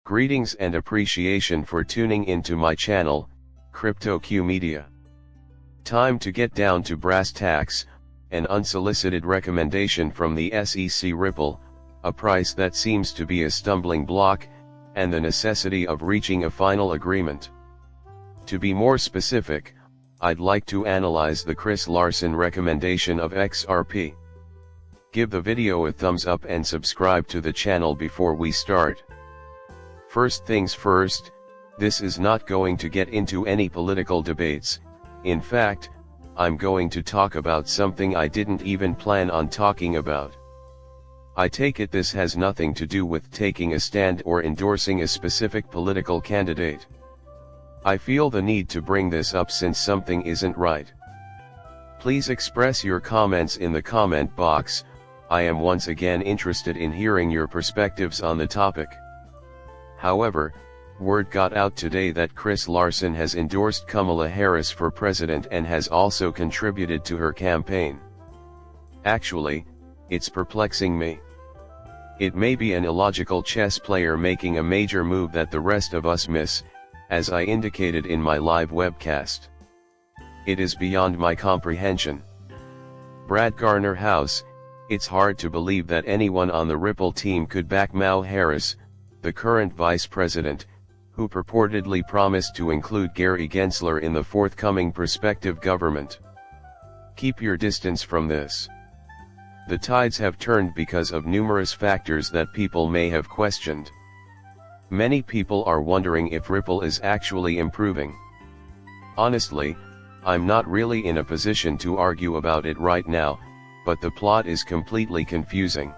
Greetings and appreciation for tuning into my channel, CryptoQ Media. Time to get down to brass tacks, an unsolicited recommendation from the SEC: Ripple, a price that seems to be a stumbling block, and the necessity of reaching a final agreement. To be more specific, I'd like to analyze the Chris Larsen recommendation of XRP. Give the video a thumbs up and subscribe to the channel before we start. First things first, this is not going to get into any political debates. In fact, I'm going to talk about something I didn't even plan on talking about. I take it this has nothing to do with taking a stand or endorsing a specific political candidate. I feel the need to bring this up since something isn't right. Please express your comments in the comment box. I am once again interested in hearing your perspectives on the topic. However, word got out today that Chris Larsen has endorsed Kamala Harris for president and has also contributed to her campaign. Actually, it's perplexing me. It may be an illogical chess player making a major move that the rest of us miss, as I indicated in my live webcast. It is beyond my comprehension. Brad Garner House, it's hard to believe that anyone on the Ripple team could back Kamala Harris, the current vice president, who purportedly promised to include Gary Gensler in the forthcoming prospective government. Keep your distance from this. The tides have turned because of numerous factors that people may have questioned. Many people are wondering if Ripple is actually improving. Honestly, I'm not really in a position to argue about it right now, but the plot is completely confusing.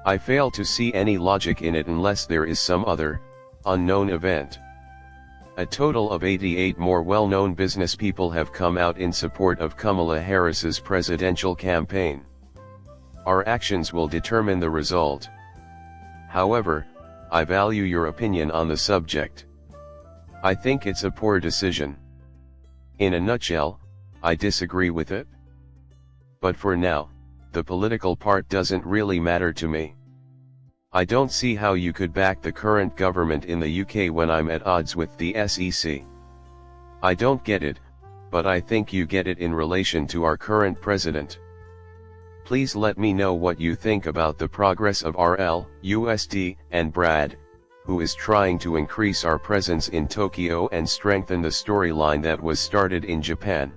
I fail to see any logic in it unless there is some other, unknown event. A total of 88 more well-known business people have come out in support of Kamala Harris's presidential campaign. Our actions will determine the result. However, I value your opinion on the subject. I think it's a poor decision. In a nutshell, I disagree with it. But for now, the political part doesn't really matter to me. I don't see how you could back the current government in the UK when I'm at odds with the SEC. I don't get it, but I think you get it in relation to our current president. Please let me know what you think about the progress of RL, USD, and Brad, who is trying to increase our presence in Tokyo and strengthen the storyline that was started in Japan.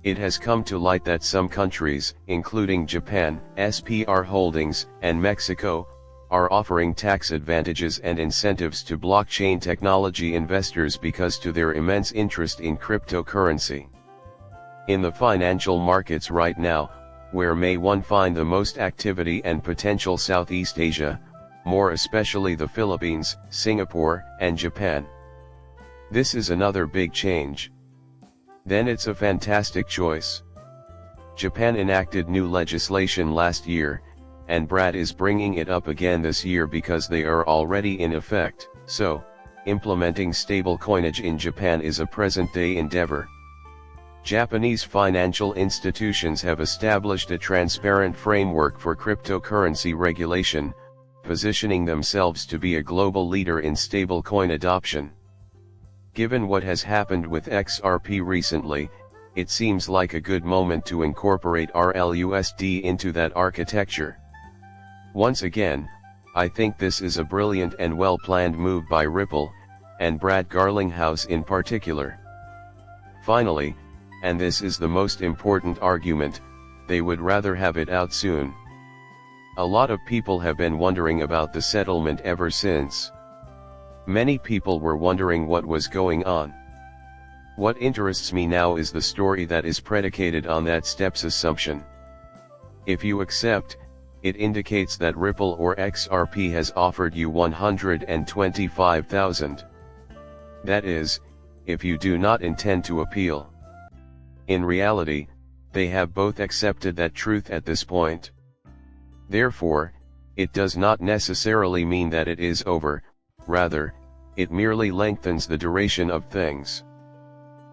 It has come to light that some countries, including Japan, SPR Holdings, and Mexico, are offering tax advantages and incentives to blockchain technology investors because of their immense interest in cryptocurrency. In the financial markets right now, where may one find the most activity and potential? Southeast Asia, more especially the Philippines, Singapore, and Japan. This is another big change. Then it's a fantastic choice. Japan enacted new legislation last year, and Brad is bringing it up again this year because they are already in effect, so, implementing stable coinage in Japan is a present-day endeavor. Japanese financial institutions have established a transparent framework for cryptocurrency regulation, positioning themselves to be a global leader in stablecoin adoption. Given what has happened with XRP recently, it seems like a good moment to incorporate RLUSD into that architecture. Once again, I think this is a brilliant and well-planned move by Ripple, and Brad Garlinghouse in particular. Finally, and this is the most important argument, they would rather have it out soon. A lot of people have been wondering about the settlement ever since. Many people were wondering what was going on. What interests me now is the story that is predicated on that step's assumption. If you accept, it indicates that Ripple or XRP has offered you $125,000. That is, if you do not intend to appeal. In reality, they have both accepted that truth at this point. Therefore, it does not necessarily mean that it is over, rather, it merely lengthens the duration of things.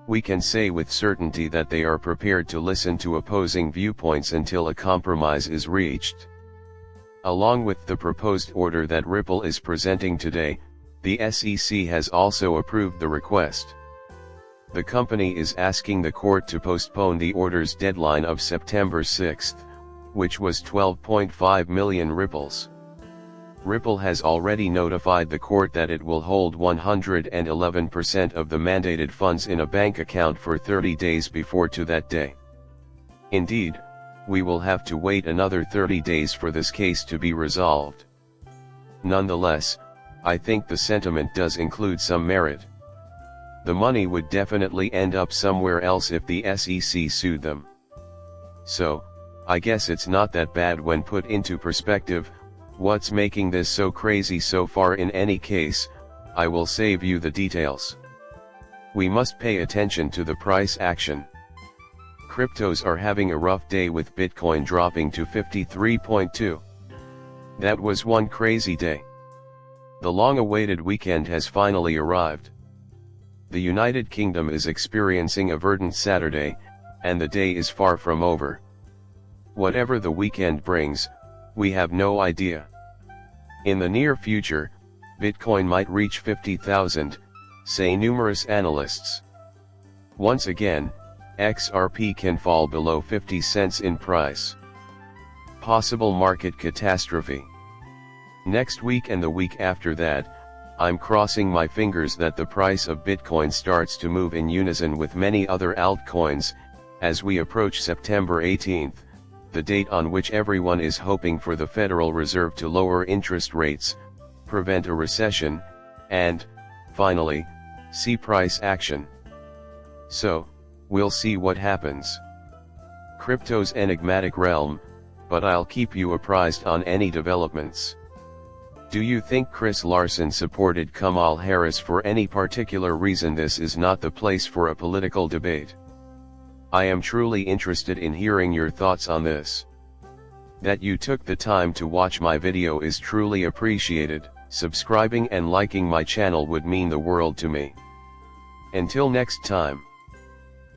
We can say with certainty that they are prepared to listen to opposing viewpoints until a compromise is reached. Along with the proposed order that Ripple is presenting today, the SEC has also approved the request. The company is asking the court to postpone the order's deadline of September 6, which was 12.5 million ripples. Ripple has already notified the court that it will hold 111% of the mandated funds in a bank account for 30 days before to that day. Indeed, we will have to wait another 30 days for this case to be resolved. Nonetheless, I think the sentiment does include some merit. The money would definitely end up somewhere else if the SEC sued them. So, I guess it's not that bad when put into perspective. What's making this so crazy so far? In any case, I will save you the details. We must pay attention to the price action. Cryptos are having a rough day with Bitcoin dropping to 53.2. That was one crazy day. The long-awaited weekend has finally arrived. The United Kingdom is experiencing a verdant Saturday, and the day is far from over. Whatever the weekend brings, we have no idea. In the near future, Bitcoin might reach 50,000, say numerous analysts. Once again, XRP can fall below 50 cents in price. Possible market catastrophe. Next week and the week after that, I'm crossing my fingers that the price of Bitcoin starts to move in unison with many other altcoins, as we approach September 18th. The date on which everyone is hoping for the Federal Reserve to lower interest rates, prevent a recession, and, finally, see price action. So, we'll see what happens. Crypto's enigmatic realm, but I'll keep you apprised on any developments. Do you think Chris Larsen supported Kamala Harris for any particular reason? This is not the place for a political debate. I am truly interested in hearing your thoughts on this. That you took the time to watch my video is truly appreciated. Subscribing and liking my channel would mean the world to me. Until next time.